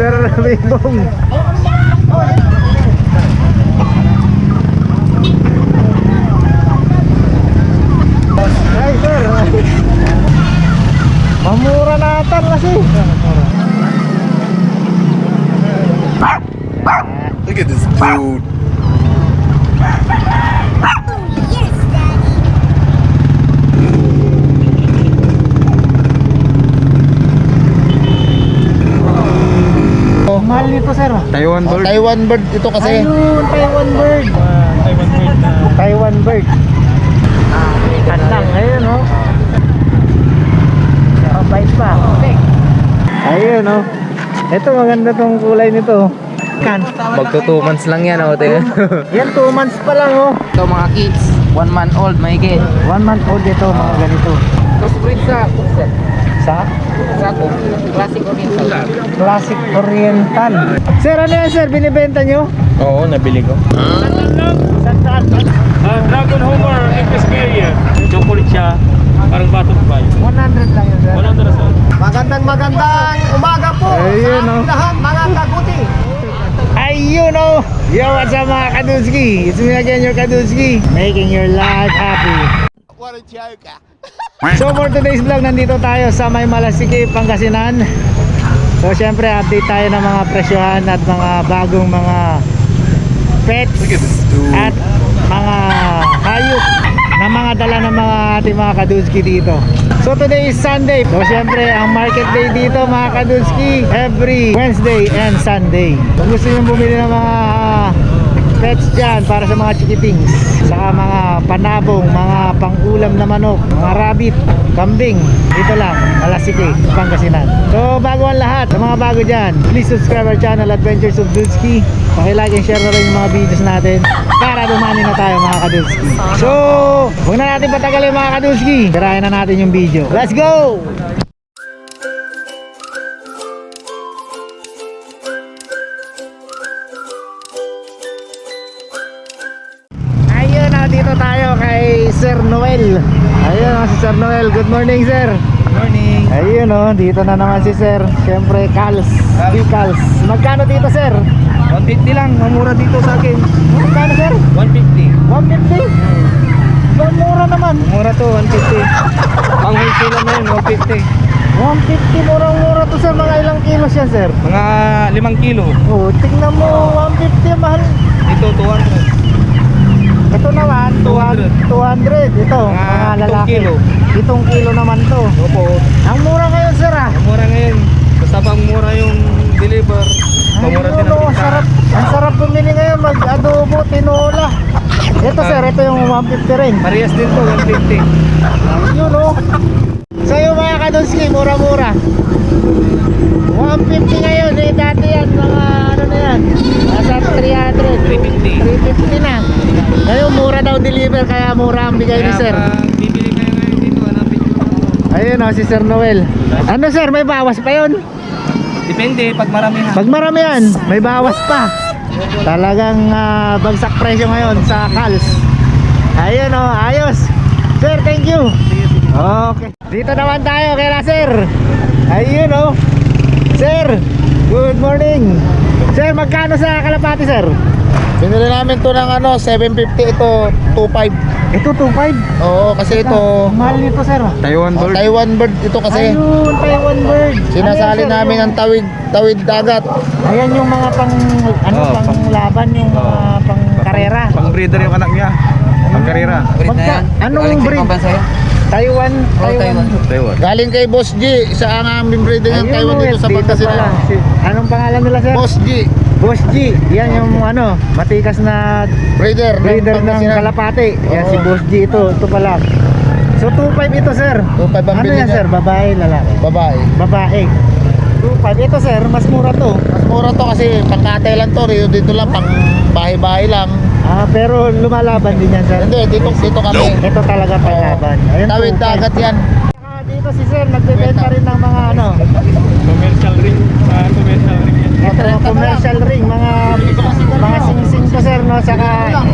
Sir Bibong. Ay, sir. Mamura natin kasi. Look at this dude. Mahal nito, sir. Taiwan bird. Taiwan bird ito kasi. Ayun, Taiwan bird. Taiwan bird. Kandang, ayun, oh. Bait pa. Ayun, oh. Ito, maganda tong kulay nito. Kan. Magto 2 months lang yan, oh. Tingnan. Yan, 2 months pa lang, oh. Ito mga kids, 1 month old, may kid. 1 month old ito, mga ganito. Crossbreed sa Kuset. Sa? Sa Classic Oriental. Classic Oriental. Sir, ano yan, sir? Binibenta nyo? Oo, nabili ko. Saan? Dragon Homer Xperia. Chocolate siya. Parang butterfly. 100 lang yun, sir. 100 sa. Magandang umaga po Ayun, sa oh. lahat mga kaguti. Ayun, oh. Yo, what's up, mga Kadunski? It's me again, your Kadunski. Making your life happy. What a joke. So for today's vlog, nandito tayo sa May Malasiki, Pangasinan. So syempre update tayo ng mga presyohan at mga bagong mga pets Look at this dude. at mga hayop na mga dala ng mga ating mga Kadunski dito. So today is Sunday. So syempre ang market day dito, mga Kadunski, every Wednesday and Sunday. Kung gusto nyo bumili ng mga pets dyan para sa mga chikitings, saka mga panabong, mga pangulam na manok, mga rabbit, kambing, dito lang, Malasiki, Pangasinan. So bago ang lahat, sa mga bago dyan, please subscribe our channel Adventures of Dulski. Paki-like and share na rin yung mga videos natin para dumami na tayo, mga Kadulski. So huwag na natin patagalin, mga Kadulski, tirahin na natin yung video. Let's go! Dito tayo kay Sir Noel. Ayun, si Sir Noel. Good morning, sir. Morning. Ayun, oh, dito na naman si Sir. Siyempre, Cals. Cals. Magkano dito, sir? 150 lang, mamura dito sa akin. Magkano, sir? 150. 150? Mura naman. Mura to, 150. Ang wholesale na yun, 150. 150, murang-mura to, sir. Mga ilang kilos yan, sir? Mga 5 kilo. Oh, tingnan mo, 150, mahal. Ito, 200. Ito naman, 200. Ito, mga 7 lalaki. kilo. 7 kilo naman to. Opo. Ang mura ngayon, sir, ah. Ang mura ngayon. Basta bang mura yung deliver, mamura din ang Ayun, kita. sarap. Ang sarap bumili ngayon, mag-adobo, tinola. Ito, sir, ito yung 150 rin. Parehas din to, 150. Ayun, oh. So yung mga Kadunski, mura-mura. 150 ngayon, eh dati yan, mga ano na yan, nasa 300, 350 na. Ngayon mura daw deliver, kaya mura ang bigay ni sir. Kaya pag bibili kayo ngayon dito, hanapin nyo lang. Ayun, oh, si Sir Noel. Ano, sir, may bawas pa yun? Depende, pag marami ha. Pag marami yan, may bawas pa. Talagang bagsak presyo ngayon sa Cals. Ayun, oh, ayos. Sir, thank you. Okay. Dito naman tayo kay sir. Ayun, oh. Sir, good morning. Sir, magkano sa kalapati, sir? Binili namin to ng 750, ito 25. Ito, 2.5. Oo, kasi ito Mahal nito, sir. Taiwan bird ito kasi. Ayun, Taiwan bird. Sinasali Ano yan, sir? namin ng tawid dagat. Ayan yung mga pang, pang laban, yung mga pang karera. Pang breeder yung anak niya. Pang karera. Anong breed? Taiwan. Taiwan. Galing kay Boss G, isa ang aming breeder ng Taiwan dito sa Pangasinan. Anong pangalan nila, sir? Boss G, Boss G. Yan yung matikas na breeder breeder ng Pangasinan. kalapati. Yan Oo. si Boss G ito. Ito pala. So 2.5 ito, sir. 2.5 ang Ano bili yan, niya. sir? Babae, lalaki? Babae. Babae. 2.5 ito, sir. Mas mura to. Mas mura to kasi pangkatay lang to, dito lang pang bahay-bahay lang. Pero lumalaban din yan, sir. Hindi, dito kami. Ito talaga panglaban. Ayun, Tawid 2.5. dagat yan. Dito si sir, nagbebenta rin ng mga Commercial ring. Commercial ring yan. ito, commercial ring, mga sing-sing to, sir, no? Saka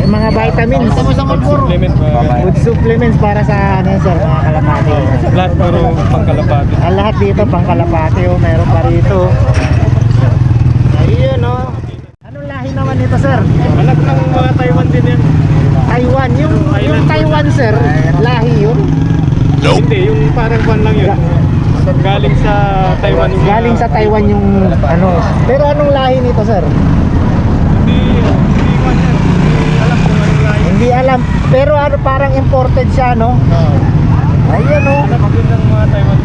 mga vitamins. Supplement. Food supplements para sa sir, mga kalapati. Lahat puro pangkalapati. Lahat dito pang kalapati, oh, meron pa rito. Ayun oh. Anong lahi naman ito sir? Anak ng mga Taiwan din yan. Taiwan. Yung Island Taiwan sir, lahi yun? Hindi, yung parang kwan lang yun. Galing sa Taiwan. Yung Galing sa Taiwan yung ano. Pero anong lahi nito sir? Hindi kwan yan. Hindi alam kung anong lahi. Hindi alam. Pero ano, parang imported siya no? Ayun oh. Anak din ng mga Taiwan.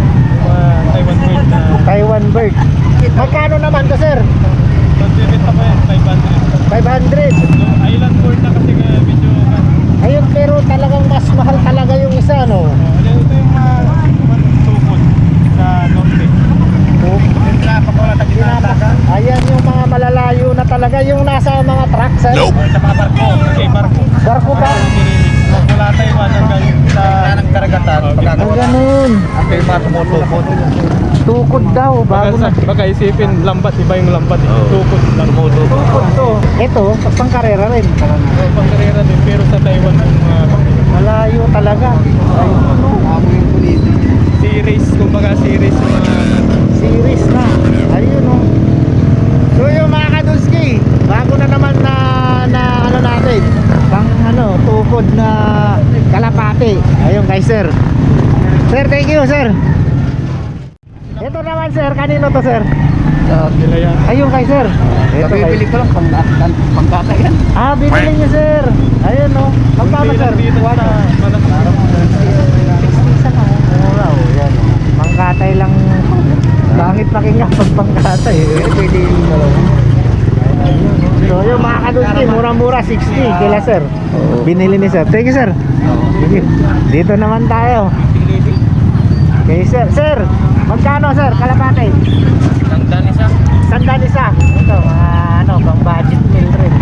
Mga Taiwan bird na. Taiwan bird. Magkano naman to sir? Nagbibenta pa yan, 500. 500. Yung island bird na kasi medyo Ayun, pero talagang mas mahal talaga yung isa, no? ito yung mga tukod sa norte. Ayan yung mga malalayo na talaga, yung nasa mga trucks, ay? Sa mga barko, okay, barko. Barko ba? Mula Taiwan hanggang sa karagatan. Ang ganun. Okay, mga tumutukod. Tukod daw, bago na. Baka isipin, lambat, iba yung lambat. Tukod lang. Tukod to. Ito, pangkarera rin. Pangkarera din, pero sa Taiwan yung mga Malayo talaga. Ayun, no? series, kumbaga series yung mga Series na. Ayun, no? So yung mga kadunski, bago na naman na ano natin, pang ano, tukod na kalapati. Ayun kay sir. Sir, thank you sir. Ito naman sir, kanino to sir? sila yan. Ayun kay sir. Ito kay. ko lang pangkata yan. Ah, binili niyo sir. Ayun no. Magkano sir? Dito sa Malang. 60 lang. Mura oh. Yan. Pangkatay lang. Bangit pakinggan pag pangkatay. Pwede yung dalawa. So yung mga kadunski, murang-mura 60 kila sir. Binili ni sir. Thank you sir. Sige. Dito naman tayo. Okay sir. Sir, magkano sir? Kalapate? Sandan isa. Ito, ano, pang budget meal rin.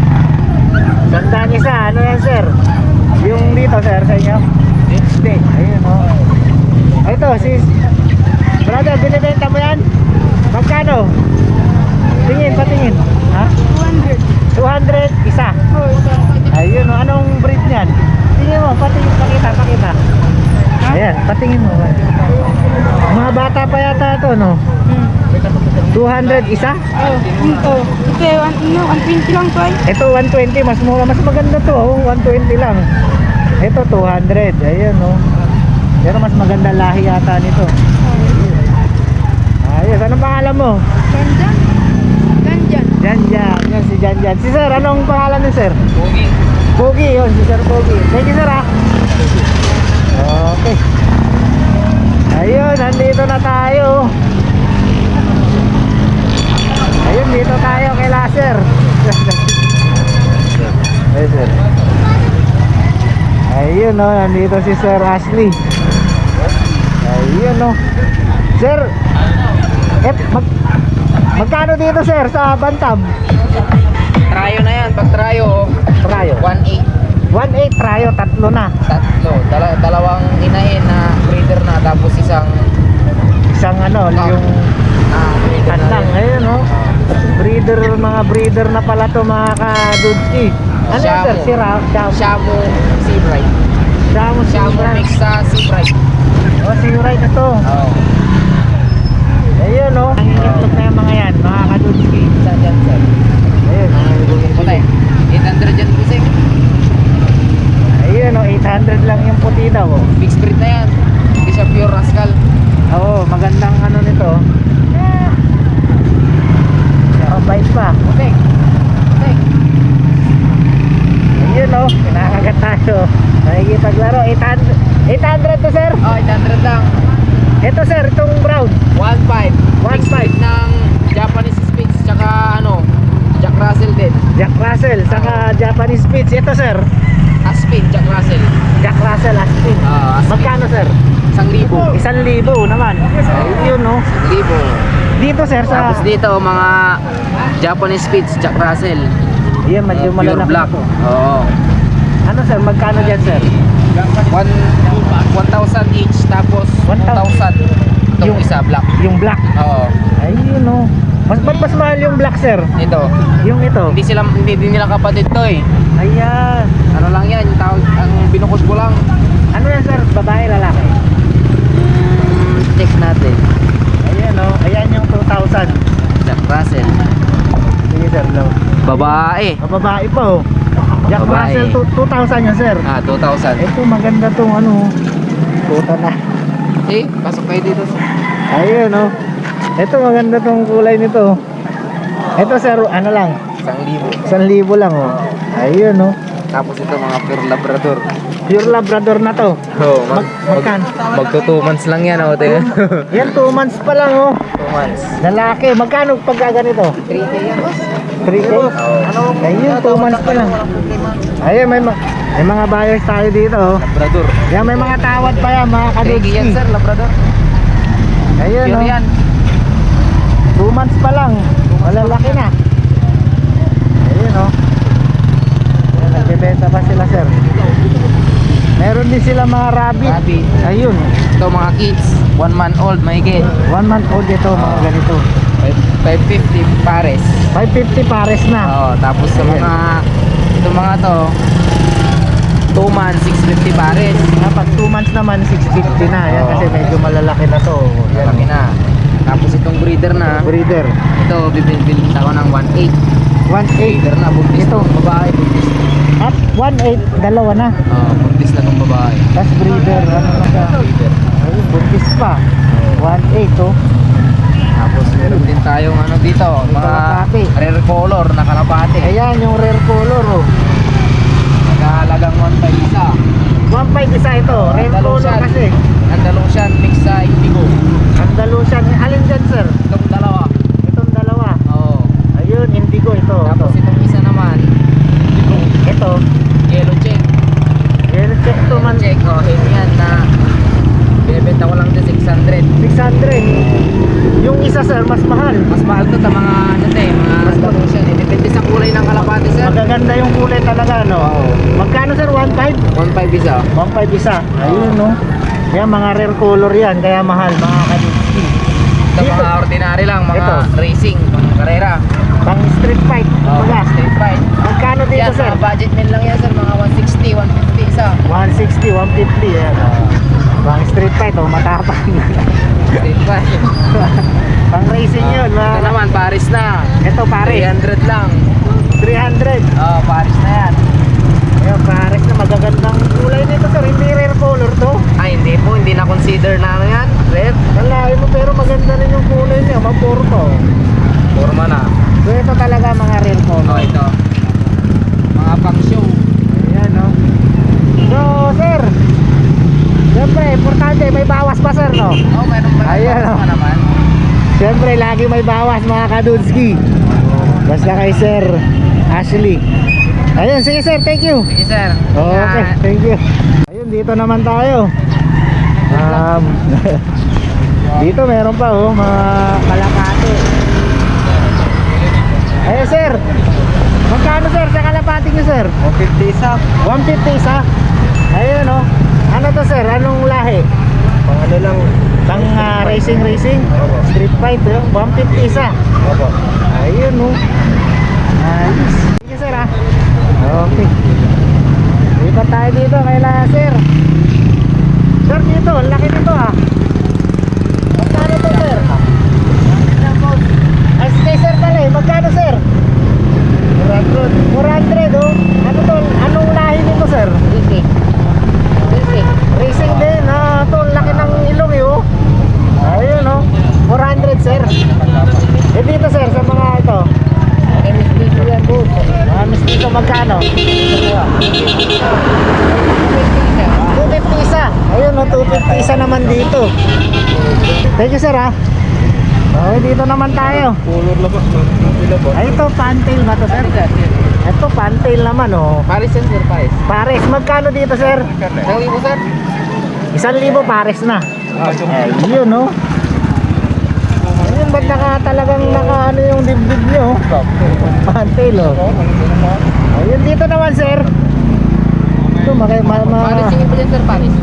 Sandan isa. Ano yan sir? Yung dito sir, sa inyo? Hindi. Ayun o. Ito, sis. Brother, binibenta mo yan? Magkano? Tingin, patingin. Ha? 200 isa. Ayun o. Anong breed niyan? Tingin mo, patingin, pakita. Ayan, patingin mo. Mga bata pa yata ito, no? 200 isa? Ito, 120 lang to ay. Ito 120, mas mura, mas maganda to, 120 lang. Ito 200, ayun no. Pero mas maganda lahi yata nito. Ayos, anong pangalan mo? Ganjan. Yan si Janjan. Si sir, anong pangalan ni sir? Pogi, yun, si sir Pogi. Thank you sir ha. Okay. Ayun, nandito na tayo. Ayun, dito tayo kay Laser. Ayun, sir. Ayun, no, nandito si Sir Ashley. Ayun, no. Sir, magkano dito, sir, sa Bantam? Trayo na yan, pag trayo, Trayo. 1.8. 1.8 trayo, tatlo na. Tatlo, dalawang inahin na breeder na, tapos isang Isang ano, yung breeder na Kandang, rin. ayun no. Breeder, mga breeder na pala to mga ka-dudski. Ano yan sir? Shamu. Si Shamu. Shamu Sea Bright. Shamu, Shamu mix sa Sea Bright. Oh, si Ray na to. Oo. Ayun no. Nangingitlog na yung mga yan, mga ka-dudski. Saan yan, sir? Ayun, mga Puti. 800 dyan po, sir. ayun no, 800 lang yung puti daw. Oh. Mixed breed na yan. Hindi siya pure rascal. Oo, magandang ano nito. Bait pa. Okay. Ayun no, kinakagat tayo. Nakikipaglaro. 800 to sir. Oh, 800 lang. Ito sir, itong brown. 1.5. 1.5. Mixed breed ng Japanese Spitz tsaka ano, Jack Russell din. Jack Russell, saka Japanese Spitz. Ito sir, Aspin, Jack Russell. Jack Russell Aspin. Aspin. Magkano sir? 1,000. 1,000 naman. Ayun no. 1,000. Dito sir sa Tapos dito mga Japanese Spitz, Jack Russell. Yan, medyo Pure malalaki black. na to. Oo. Ano sir, magkano dyan sir? 1,000 each, tapos 1,000. 2,000 itong Yung- isa black. Yung black. Oo. Ayun no. Ba't mas mahal yung black sir? Ito. Yung ito. Hindi din nila kapatid to eh. Ayan. Ano lang yan, yung tawag, ang binukod ko lang. Ano yan sir? Babae, lalaki? Check natin. Ayan no. Ayan yung 2,000. Jack Russell. Babae. Babae pa oh. Jack Babae. Russell 2000 yan sir. 2,000. Ito maganda tong ano. Puta na. Eh, pasok kayo dito. Ayun oh. Ito maganda tong kulay nito. Ito sir, ano lang? 1,000. 1,000 lang oh. Ayun oh. Tapos ito mga pure Labrador. Pure Labrador na to. Oh, Magkan? magto 2 months lang yan, oh. Tingnan. Yan 2 months pa lang oh. 2 months. Lalaki, magkano pagka ganito? 3K yan, boss. 3K? Ayun, 2 months pa lang. Ayun, may mga buyers tayo dito oh. Labrador. Yan, may mga tawad pa yan, mga 3K kadutski. yan, sir, Labrador. Ayun Pure oh. yan. 2 months pa lang. Malalaki na. Ayun oh. Ayan, nagbebenta pa sila sir. Meron din sila mga rabbit. Rabbit. Ayun. Ito mga kids, 1 month old, may get. 1 month old ito, mga ganito. 550 pares. 550 pares na. Oo, tapos sa mga to 2 months, 650 pares. Pag 2 months naman, 650 na. Yan Oo. kasi medyo malalaki na to. Yan. Malaki na. Tapos itong breeder na, Breeder. ito bibilin ako ng 1.8. 1.8. Breeder na, buntis Ito. na tong babae, buntis. At 1.8, dalawa na. Buntis na tong babae. Tapos breeder. Ano na siya? Breeder. Ayun, buntis pa. 1.8 oh. Tapos meron din tayong ano dito, mga kalapati. rare color na kalapate. Ayan, yung rare color oh. Nagkahalagang 1.5 isa. 1.5 isa ito. Rare color Andalusian. kasi. Andalusian mix sa indigo. Andalusian. Alin dyan sir? Itong dalawa. Itong dalawa. Oo. Ayun, indigo ito. Tapos itong isa naman, Ito. yellow check. Yellow check ito man. Check, oh, yan na. Binibenta ko lang din 600. 600. Yung isa sir, mas mahal. Mas mahal to sa mga ano te, mga Andalusian. Depende sa kulay ng kalapate, sir. Magaganda yung kulay talaga, no? Magkano sir? 1.5? 1.5 isa. 1.5 isa. Ayun, no? Yan, mga rare color yan. Kaya mahal, mga kadutski. Sa Dito. mga ordinary lang, mga Ito. racing, mga karera. Pang street fight. Oh, Baga. straight fight. Magkano dito Yan, sir? mga budget men lang yan, sir. Mga 160, 150 isa. 160, 150. Yan. Pang street fight, oh, matapang. Straight fight. Pang racing yun. Ito naman, Paris na. Ito, pare. 300 lang. 300. Oh, Paris na yan. Ayun, pares na magagandang kulay nito sir. Hindi rare color to. Ay, hindi po. Hindi na consider na ano yan. Red. Nalahin mo pero maganda rin yung kulay niya. Mapurto. Forma na. So ito talaga mga rare color. Oh, ito. Mga pang show. Ayan, no? So, sir, siyempre, importante, may bawas pa, sir, no? Oh, meron ba? Ayan, oh. Pa naman. Siyempre, lagi may bawas, mga kadudski. Basta kay Sir Ashley. Ayun, sige, sir, thank you. Sige, sir. Okay, Ingat. thank you. Ayun, dito naman tayo. Dito meron pa, oh, mga kalapate. Ayun, sir. Magkano, sir, sa kalapate nyo, sir? 150 isa. 150 isa. Ayun, oh. Ano to, sir? Anong lahi? Pang ano lang. Pang racing? Street fight, oh. 150 isa. Opo. Ayun, oh. Ayos. Sige, sir, ah. Okay. Lipat tayo dito kaila, sir. Sir, dito. Ang laki nito, ah. Magkano to, sir? Ay, sige, sir, pala, eh. Magkano, sir? 400, oh. Ano to? Anong lahi nito, sir? Racing. Racing din, ah. Ito, ang laki ng ilong, eh, oh. Ayun, oh. 400, sir. Eh, dito, sir, sa mga ito. Dito yan, boss. Mga mistito, magkano? 250 isa. Ayun, no, 250 isa naman dito. Thank you, sir, ha. Okay, dito naman tayo. Color lang ba? Pila ba? Ay, ito, pantail ba to, sir? Ito, pantail naman, oh. Paris yan, sir. Paris. Pares, magkano dito, sir? 1,000, sir. 1,000 pares na. Ayun, no. Ayun, ba't talagang naka ano yung dibdib nyo? Pantail, oh. Ayun, dito naman, sir. Ito, Paris yung iba dyan, sir. Paris.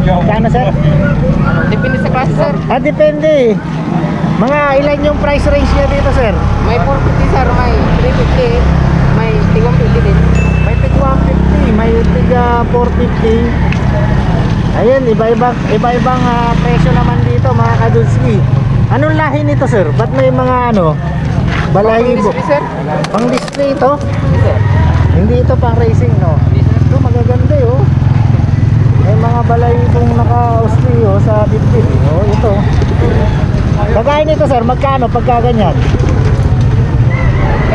Magkano, sir? Ano? Depende sa klase, sir. Ah, depende. Mga ilan yung price range niya dito, sir? May 450, sir. May 350. May 150 din. May tig 150, may tig 450. Ayun, iba-ibang presyo naman dito, mga kadulski. Anong lahi nito, sir? Ba't may mga ano? Balahibo. Display, sir. Pang display. Osprey ito? Hindi ito pang racing, no? Ito magaganda eh, oh. May mga balay itong naka-Osprey, oh, sa dibdib. Oh, ito. Kagaya nito, sir, magkano pagka ganyan?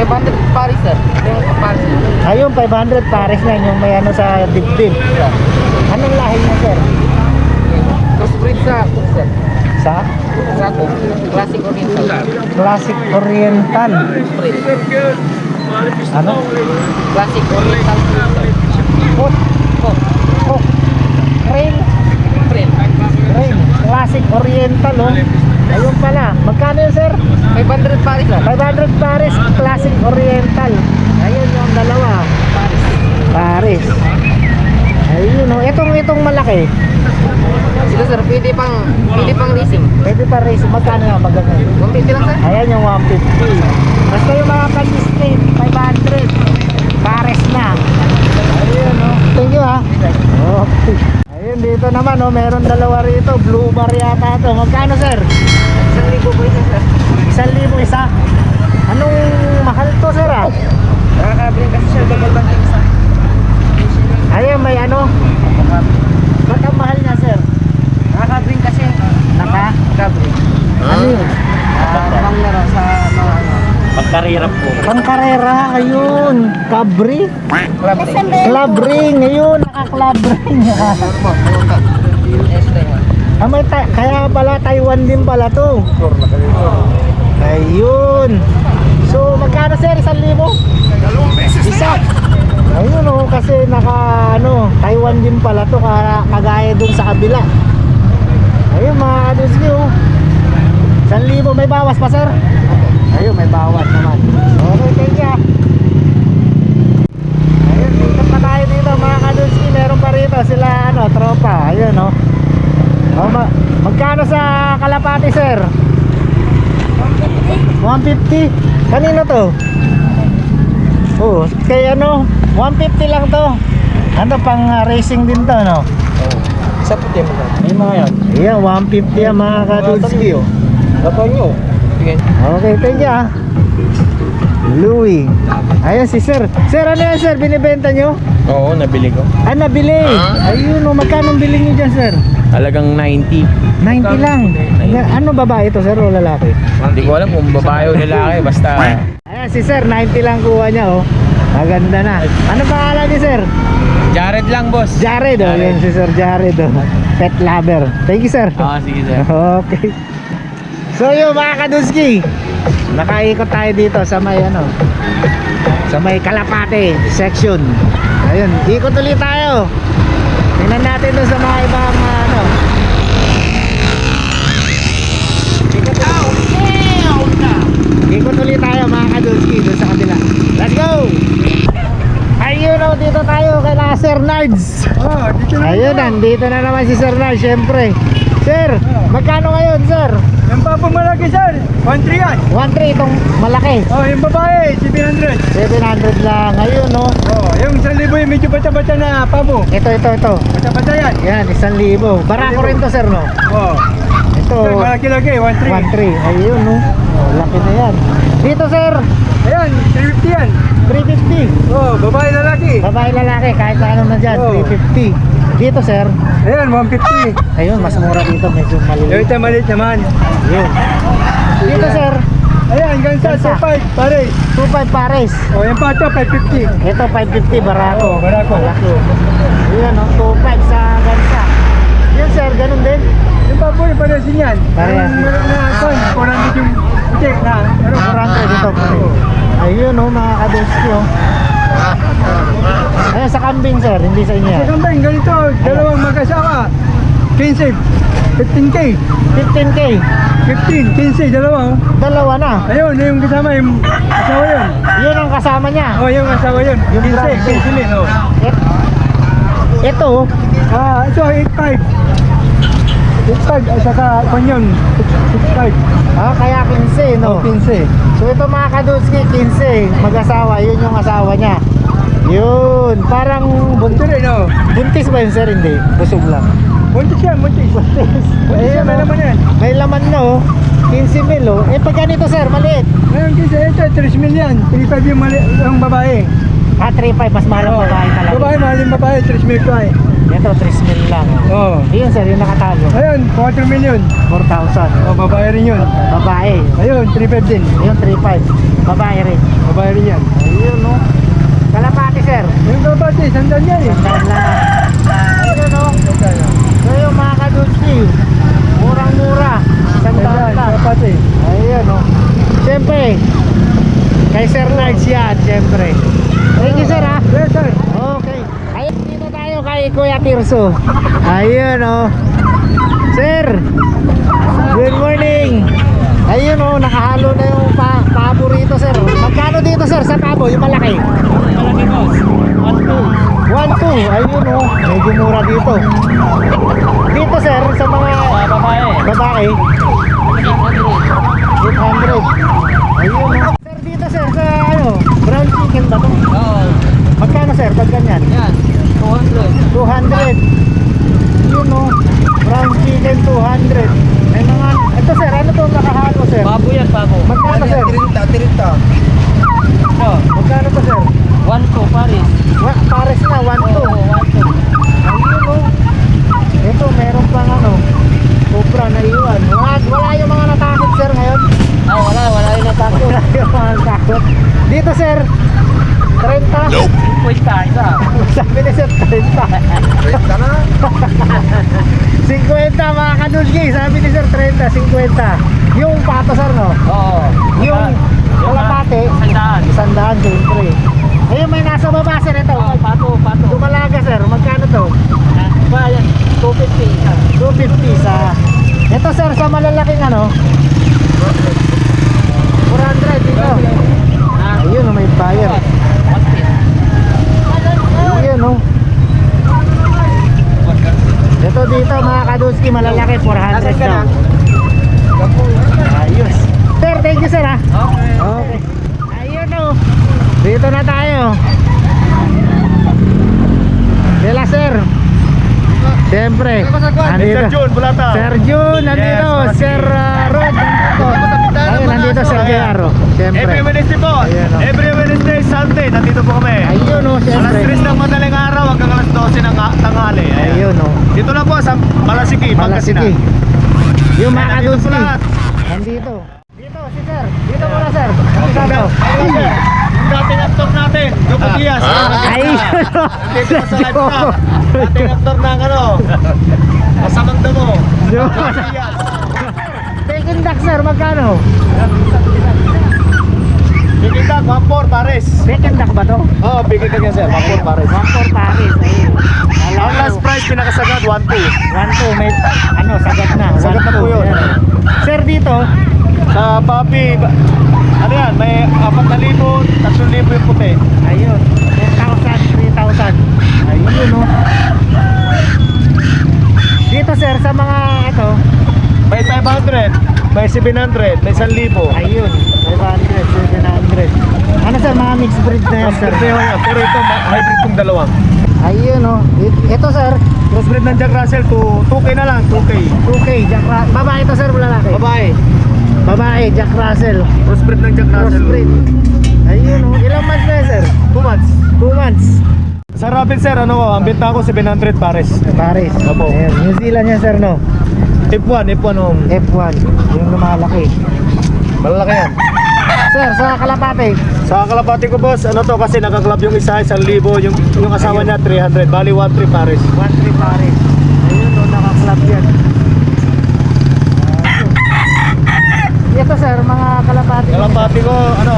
500 Paris sir. Yung Paris. Ayun, 500 pares na yung may ano sa dibdib. Anong lahi niya, sir? Crossbreed sa Cook sir. Sa Sa Cook. Classic Oriental. Classic Oriental. Breed. Ano? Classic Oriental. Cook. Cook. Cook. Rain. Friend. Rain. Classic Oriental, oh. Ayun pala. Magkano yun, sir? 500 Paris sir. 500 pares. Classic Oriental. Ayun yung dalawa. Pares. Ayun, oh. Itong malaki. Sila sir, pwede pang racing. Pwede pa race. Magkano nga magkano? 150 lang sir. Ayan yung 150. Basta yung mga pan-display, 500. Pares na. Ayun, oh. Thank you, ha. Okay. Ayun, dito naman, oh. Meron dalawa rito. Blue bar yata ito. Magkano, sir? 1,000 po isa sir. 1,000 isa. Anong mahal to, sir, ah? Nakakabring kasi siya double banking isa. Ayun, may ano? Ba't ang mahal niya, sir? Nakakabring kasi. Nakakabring. Ano yun? Pang laro sa mga ano. Pangkarera, ayun. Cabri? Club ring, ayun. Naka-club ring. Kaya pala Taiwan din pala to. Ayun. So magkano, sir? 1,000? Isa. Ayun, oh, kasi naka ano, Taiwan din pala to, kagaya dun sa kabila. Ayun mga kaduski, oh. 1,000, may bawas pa, sir? Ayun, may bawas naman. Okay, thank you. Ayun, dito pa tayo dito mga kaduski. Meron pa rito sila ano, tropa. Ayun, oh. Magkano sa kalapati, sir? 150. Kanino to? Oh, kay ano, 150 lang to. Ano pang racing din to, no? Sa puti mo sir. May mga yan. Ayan, 150 yan mga kadudski, oh. Dato nyo. Okay, thank you, ah. Louie. Ayan si sir. Sir, ano yan, sir? Binibenta nyo? Oo, nabili ko. Ah, nabili. Ayun, oh. Magkano bili nyo dyan, sir? Halagang 90. 90 lang. Ano babae ito, sir, o lalaki? Hindi ko alam kung babae o lalaki. Basta Ayan si sir, 90 lang kuha niya, oh. Maganda na. Ano pangalan ni sir? Jared lang, boss. Jared, oh. Yan si sir Jared, oh. Pet lover. Thank you, sir. Sige sir. Okay. So yun mga kadunski, nakaikot tayo dito sa may ano, sa may Kalapate section. Ayun, ikot ulit tayo. Tingnan natin doon sa mga ibang ano. Ikot ulit tayo mga kadunski doon sa kabila. Let's go! Ayun, oh, dito tayo kay Sir Nards. Oh, dito na. Ayun, nandito na naman si Sir Nards, syempre. Sir, magkano ngayon, sir? Yung papang malaki sir, 1,300 yan. 1,300 itong malaki. Oh, yung babae, 700. 700 lang. Ayun, no? Oh, yung 1,000 yung medyo bata-bata na pabo. Ito. Bata-bata yan. Yan, 1,000. Barako rin to, sir, no? Oh, Ito, sir, malaki-laki, 1,300. 1,300. Ayun, no? Oh, laki na yan. Dito, sir, Ayan, 350 yan. 350. Oh, babae lalaki. Babae lalaki, kahit ano na dyan, Oh. 350. Dito, sir, Ayan, 150. ayun, mas mura dito, medyo Yung maliliit. ito maliit naman. Ayun. Dito, sir, Ayan, gansa, Gansa. 2.5, pare. 2,500 pares. Oh, yung pato, 550. Ito, 550, barako. Oh, barako. Malaki. Ayan, no? 2,500 sa gansa. Yun, sir, ganun din. Yung baboy, paresin yan. Parehas. Yung meron na, son, 400 yung puti na. Ano? 400 ito. Ayun, oh, mga kadoski, oh. Ayun, sa kambing, sir, hindi sa inyo yan. Second time, ganito, dalawang mag-asawa. 15, 15K. 15K. 15, 15, dalawa. Oh. Dalawa na. Ayun, yung kasama, yung asawa yun. Yun ang kasama niya. Oh, yung asawa yun. Yung 15, brand. 15 din, oh. Ito, Ito, 8.5. 8.5, at saka, kanyon, 6.5. kaya 15, no? Oh, 15. So ito mga kadoski, 15, mag-asawa, yun yung asawa niya. Yun, parang Ito rin, oh. buntis ba yun, sir? Hindi, busog lang. Buntis yan, buntis. Buntis yan, may laman yan. May laman na, oh. 15,000 oh. Eh pag ganito sir, maliit. Ngayon kasi ito, 3 million. 3.5 yung babae. Ah, 3,500 mas mahal ang babae talaga. Babae, mahal yung babae, 3 million pa eh. Ito, 3,000 lang. Oo. Ayun sir, yung nakatalo. Ayun, 4 million. 4,000. Oh, babae rin yun. Babae. Ayun, 3.5 din. Ayun, 3,500. Babae rin. Babae rin yan. Ayun no. Kalapati sir. Yung babae, sandal yan eh. Sandal lang. Ayun no. So yung mga kadutski, murang-mura. Sandal lang. Kapati. Ayun no. Siyempre, kay Sir Large yan, siyempre. Thank you sir ha. Yes, sir. Okay. Ayun, dito tayo kay Kuya Tirso. Ayun oh. Sir, good morning. Ayun oh, nakahalo na yung pabo rito sir. Magkano dito sir sa pabo, yung malaki? Malaki boss. 1,200. Ayun oh, medyo mura dito. Dito sir, sa mga Babae. babae, 800. Ayun oh. Sir, dito sir, sa ano, brown chicken ba to? Oo. Magkano sir, pag ganyan? Yan. 200. 200. Yun oh, brown chicken 200. May mga, ito sir, ano to nakahalo sir? Babo yan, babo. Magkano sir? Tirinta. Ito. Magkano to sir? 1-2 Paris. Pares na, 1,200. Oo, 1-2. Ayun oh. Ito, meron pang ano, sobra na iwan. Wala yung mga natakot sir ngayon. Ah, wala yung natakot. Wala yung mga natakot. Dito sir, 30. Nope. Puwesta, isa. Sabi ni sir, 30. 30 na. 50 mga kadulgi. Sabi ni sir, 30, 50. Yung pato sir no? Oo. Yung kalapate, Sandaan. 100 siyempre. Ayun, may nasa baba sir ito. Oo, pato. Dumalaga sir, magkano to? Bayan, 250 isa. 250 sa... Ito sir, sa malalaking ano? 400 dito. Ayun, oh, may buyer. Ayun oh. Ito dito mga kaduski, malalaki, 400 daw. Ayos. Sir, thank you sir ha. Okay. Okay. Ayun oh. Dito na tayo. Sila sir. Siyempre. Nandito. Sir Jun, Bulata. Sir Jun, nandito. Yes, Sir Rod, nandito. Ayun, nandito Sir JR. Siyempre. Every Wednesday po. Ayan, oh. Every Wednesday, Sunday, nandito po kami. Ayun oh, Alas siyempre. 3 ng madaling araw hanggang alas 12 ng tanghali. Ayan. Ayun oh. Dito lang po sa Malasiki, Malasiki. Pangasinan. Yung mga Ayan, nandito po kaduski. lahat. Nandito. Dito, si sir. Dito muna sir. Dito. Yung dating actor natin, Joko Diaz. Ayun. Dito pa sa live na. Dating actor ng ano, Masamang Damo. Joko Diaz. Taking duck sir, magkano? Biging Dag, 1-4 Pares. Taking duck ba to? Oo, biging Dag yan sir, 1-4 Pares. 1 for Paris. Ayun. Ang last price pinakasagad, 1-2. 1-2, may ano, sagat na. Sagat na 1-2, po yun. yan. Sir, dito, Sa Papi, ano yan, may 4,000, 3,000 yung puti. ayun, 4,000, 3,000. Ayun, no. Dito, sir, sa mga, ito, May 500, may 700, may 1,000. ayun, 500, 700. Ano, sir, mga mixed breed na yan, sir? Pero ito, hybrid kong dalawang. Ayun, no. Ito, sir, Crossbreed ng Jack Russell to 2K na lang, 2K. 2K, Jack Russell. Babae ito, sir, lalaki? Babae, Babae, Jack Russell. crossbreed ng Jack Russell. Crossbreed. Ayun, no. Ilang months na yan, sir? 2 months. 2 months. Sa Rabbit sir, ano, ang benta ko 700 Pares. Paris. Opo. Ayan, New Zealand yan, sir, no? F1 F1, yung lumalaki. Malalaki yan. Sir, sa Kalapate, Sa kalapati ko boss, ano to kasi nakaklab yung isa, 1,000, yung asawa niya 300, bali 1,3 Pares. 1-3 Paris. Ayun, no, nakaklap yan. Ito, sir, mga Kalapate. Kalapati ko, ano,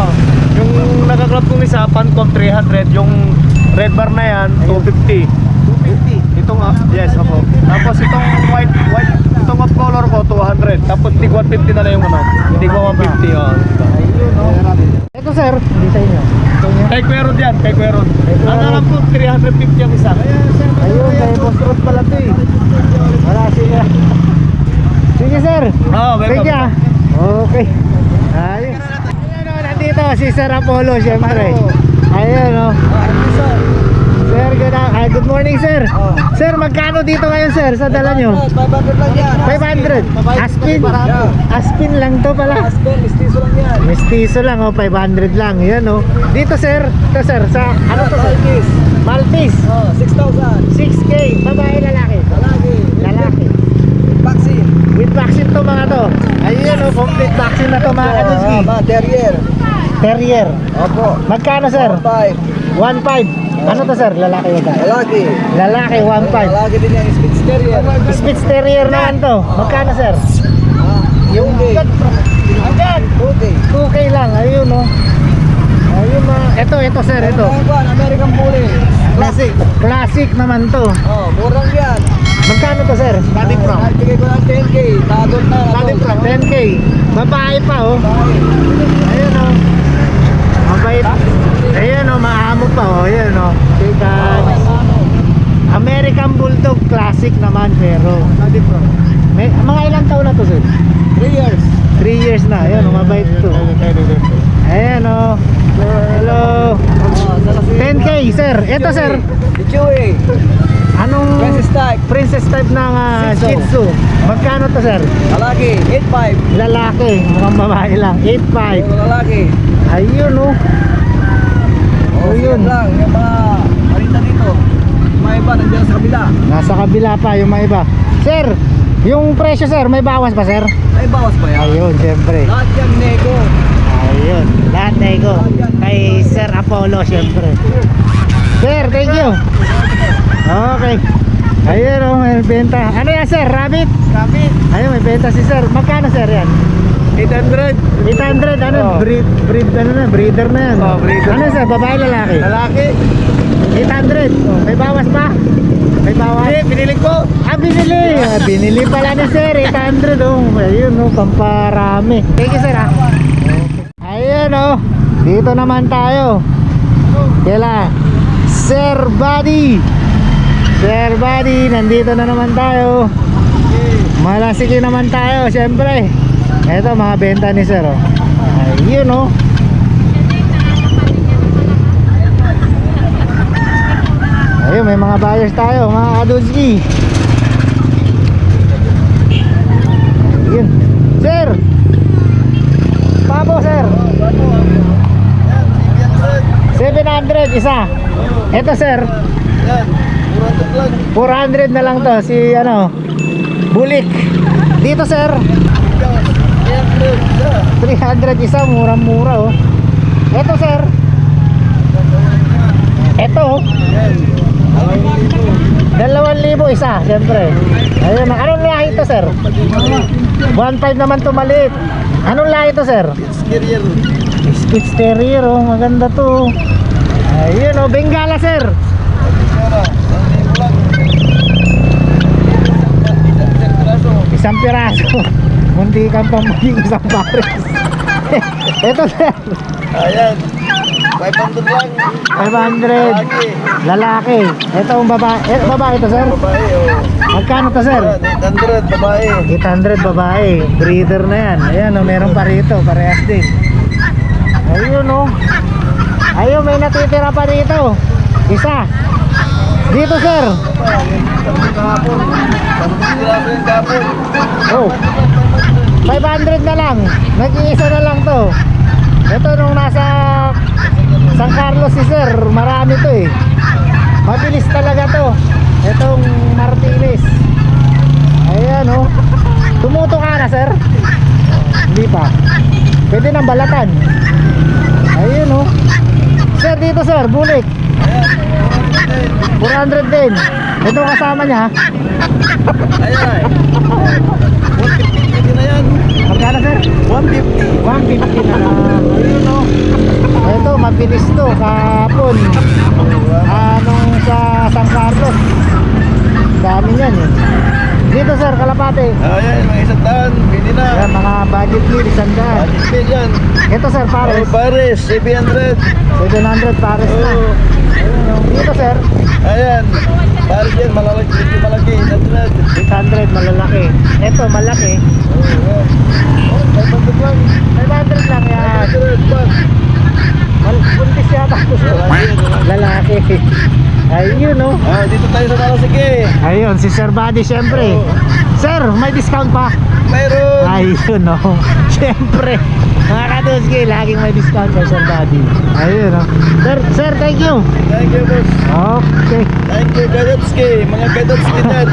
yung nakaklab kong isa, Pancom 300, yung red bar na yan, 250. 250. Itong, yes, opo. Tapos itong white, itong off color ko, 200. Tapos tig 150 na lang yung ano, tig 150, oh. Ayun, no. Ito, sir, hindi sa inyo. Sa inyo. Kay Cuerod yan, kay Cuerod. Ang alam ko, 350 ang isa. Ayun, kay Boss Rod pala ito eh. Wala siya. Sige, sir. Oh, welcome. Thank you, ah. Okay. Ayun. Ayun, no, nandito si Sir Apollo, syempre. Ayun, no. Sir, good Good morning, sir. Sir, magkano dito ngayon, sir, sa dala nyo? 500 lang yan. 500. Aspin. Aspin lang to pala. Aspen, listiso lang yan. Mestizo lang, 500 lang. Yan, Dito, sir. Ito, sir. Sa, ano to, sir? Maltese. 6,000. 6K. Babae, lalaki. Lalaki. Lalaki. Vaccine. With vaccine to, mga to. Ayun, complete vaccine na to, mga kaduski. Terrier. Terrier. Opo. Magkano, sir? 5. 1.5. Ano to, sir? Lalaki ba? Lalaki. Lalaki, 1.5. Lalaki din yan, Spitz Terrier. Spitz Terrier naman to. Magkano, sir? Yung Agad. 2K. 2K lang. Ayun, Ayun, ito, sir. Ito. American Bully. Classic. Classic naman to. Murang yan. Magkano to, sir? Bigay ko ng 10K. Tadot na. 10K. Babae pa, Ayun, Mabait. Ayun, maamo pa, Ayun, Chicken. American Bulldog Classic naman, pero mga ilang taon na to, sir? 3 years. 3 years na. Ayun, mabait to. Ayan, Hello. 10K, sir. Ito, sir. Chewy. Anong Princess type. princess type ng Shih Tzu? Magkano to, sir? Lalaki. 8.5. Lalaki, mukhang babae lang. 8.5. Puro lalaki. Ayun, Ayun. Lang. Yung mga marita dito. May iba nandiyan sa kabila. Nasa kabila pa yung mga iba. Sir, yung presyo, sir, may bawas pa, sir? May bawas pa yan. Ayun, siyempre. Lahat yan nego. Ayun, lahat na ego. Kay Sir Apollo, siyempre. Sir, thank you. Okay. Ayun, may benta. Ano yan, sir? Rabbit? Rabbit. Ayun, may benta si sir. Magkano, sir, yan? 800. 800, breeder na yan. Breeder. Ano, sir, babae, lalaki? Lalaki. 800. May bawas ba? May bawas? Hindi, pinili ko. Binili. Binili pala ni sir, 800, Ayun, pamparami. Thank you, sir, Ayun, dito naman tayo. Kailan? Sir Buddy. Sir Buddy, nandito na naman tayo. Malasiki naman tayo, syempre. Ito, mga benta ni sir, Ayun, Ayun, may mga buyers tayo, mga kadudski. Ayun. Sir! Pabo, sir! 700 isa. Ito, sir. 400 na lang to. Si, Bulik. Dito, sir. 300 isa. Murang-mura, Ito, sir. Ito, 2,000 isa, siyempre. Ayun, anong lahi ito, sir? 1.5 naman to, maliit. Anong lahi ito, sir? Spitz Terrier, maganda to. Ayun, Bengala, sir. Isang piraso. Munti kang pamaging isang pares. Ito, sir. Ayan. 500 lang. 500. Lalaki. Ito ang babae. Babae ito, sir? Babae, Magkano to, sir? 800 babae. 800 babae. Breeder na yan. Ayan, meron pa rito. Parehas din. Ayun, Ayun, may natitira pa dito. Isa. Dito, sir. Kahapon. 10 kahapon. 500 na lang. Nag-iisa na lang to. Ito nung nasa San Carlos si sir, marami to Mabilis talaga to. Itong Martinez. Ayan, Tumuto ka na, sir? Hindi pa. Pwede nang balatan. Ayun, Sir, dito, sir, Bulik. 400 din. Ito kasama niya. Ayan. 150 na yan. Magkano, sir? 150. 150 na lang. Ayun, Ito, mabilis to. Kahapon. Anong sa San Carlos. Dami yan, Dito, sir, kalapate. Ayan, mga 100. Pwede na. Ayan, mga budget meal, 100. Adjustment yan. Ito, sir, pares. Pares, 700. 700 pares na. Dito, sir, Ayan. Pares yan, malaki. Malaki, 100. 800, malalaki. Ito, malaki. 500 lang. 500 lang yan. 100 bucks. Buntis yata to sir. Lalaki. Ayun oh. Dito tayo sa Talasige. Ayun, si Sir Buddy syempre. Sir, may discount pa? Mayroon. Ayun oh. Syempre. Mga kaduski, laging may discount kay Sir Buddy. Ayun oh. Sir, thank you. Thank you, boss. Okay. Thank you, Gadotski. Mga Gadotski dyan.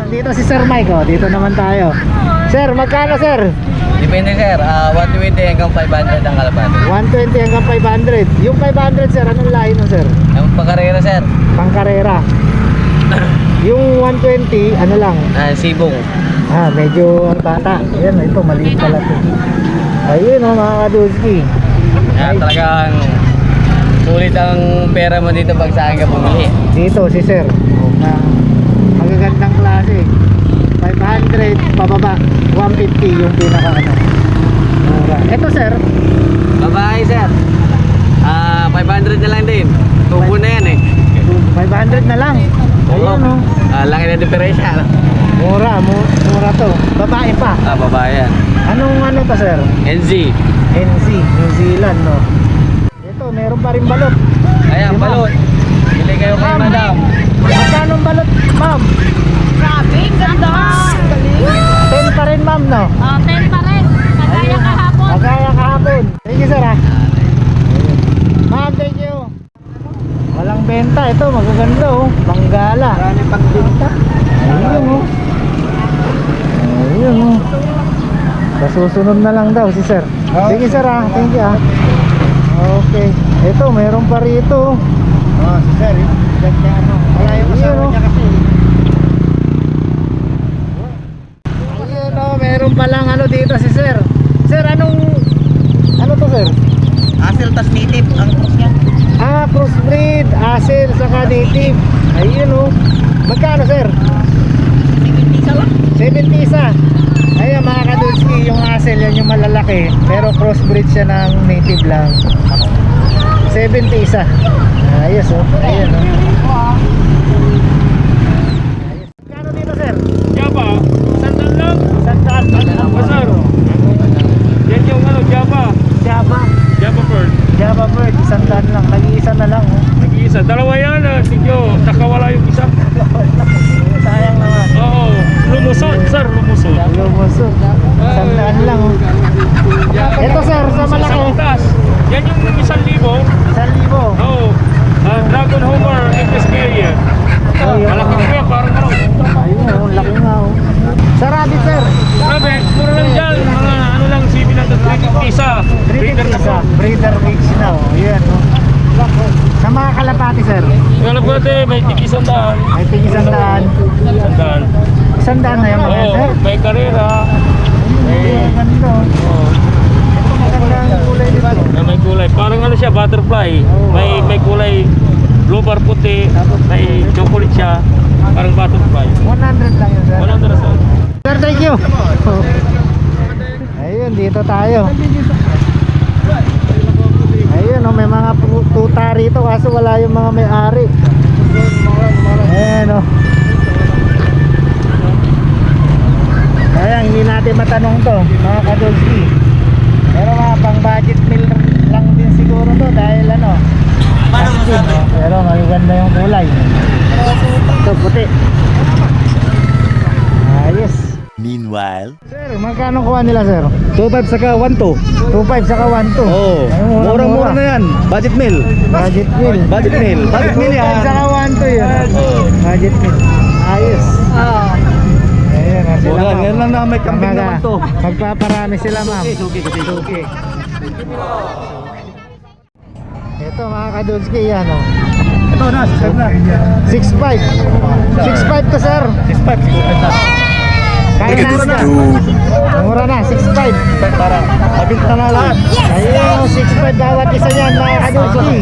Dito si Sir Mike oh. Dito naman tayo. Sir, magkano sir? Depende sir, 120 hanggang 500 ang kalapati. 120 hanggang 500. Yung 500 sir, anong lahi nun sir? Ang pagkarera sir, Pangkarera. Yung 120, ano lang? sibong. Medyo bata. Ayan, ito, maliit pala ito. Ayun oh, mga kaduski. Yan talagang sulit ang pera mo dito pag saan ka pumili. Dito, si sir. Magagandang klase. 500 pababa. 150 yung pinaka ano. Mura. Ito sir. Babae sir, 500 na lang din. Tubo na yan eh. 500 na lang. Ayun oh. Laki na diferensya. Mura to. Babae pa. Babae yan. Anong ano to sir? NZ. NZ, New Zealand no. Ito, meron pa rin balot. Ayan, Si ma'am. balot. Bili kayo kay madam. Magkano ang balot, ma'am? Grabe, ganda. 10 pa rin ma'am no? 10 pa rin. Kagaya kahapon. Kagaya kahapon. Thank you sir ah. Ma'am, thank you. Walang benta. Ito, magaganda oh. Panggala. Marami pang benta. Ayun oh. Ayun oh. Sa susunod na lang daw si sir. Thank you sir ah. Thank you ah. Okay. Ito, meron pa rito. Si sir. Ganda ano. Wala yung kasama niya kasi. Ayun oh. Meron palang ano dito si sir. Sir, ano to sir? Asel tas native ang cross niya. Crossbreed, Asel, saka native. Ayun oh. Magkano sir? 70 isa lang. 70 isa. Ayan mga kadulski, yung Asel yan yung malalaki. Pero crossbreed siya ng native lang. 70 isa. Ayos oh. Ayun oh. Magkano dito sir? Java, sandal lang. Sandaan. Sir, yan yung ano, Java. Java. Java bird. Java bird, sandaan lang. Nag-iisa na lang oh. Nag-iisa. Dalawa yan, Sigyo. Nakawala yung isa. Sayang naman. Oo. Lumusot, sir. Lumusot. Lumusog. Sandaan lang oh. Ito sir, sa malaki. Sa utas. Yan yung 1,000. 1,000. Oo. Dragon Homer English Carrier. Ayun. Malaki ko yan, parang ano. Ayun oh, laki nga oh. Sa rabbit sir. Grabe, mura lang dyan. Mga ano lang, 700 isa. Breeder na po. Breeder mix na oh. Ayan oh. Sa mga kalapati sir. Yung alam ko natin, may tig-100. May tig 100. 100. 100 na yung mga Oo, sir. may karera. Ay, ganda oh. Oo. Ito maganda ang kulay dito. Na may kulay. Parang ano siya, butterfly. May kulay blue bar puti. May chocolate siya. Parang butterfly. 100 lang yun sir. 100 sir. Sir, thank you. Ayun, dito tayo. Ayun oh, may mga tuta rito kaso wala yung mga may-ari. Ayan oh. Kaya hindi natin matanong to mga kadolski. Pero mga pang budget meal lang din siguro to dahil ano, fast food. Pero maganda yung kulay. Ito puti. Ayos. Meanwhile, Sir, magkano kuha nila sir? 2.5 saka 1.2. 2.5 saka 1.2. Oo. Murang-mura na yan. Budget meal. Budget meal. Budget meal. Budget meal 2.5 yan. saka 1.2 yun. Budget meal. Ayos. Ayun, sila Mura. ma'am. Yan lang na may kambing Tama naman na. to. Magpaparami sila ma'am. Suki. Ito mga kadulski yan oh. Ito na, subscribe na. 6.5. 6.5 to sir. 6.5 na. Kaya na. Mura na, 6.5. Para mabinta na lahat. Ayun, 6.5 bawat isa yan mga kadulski.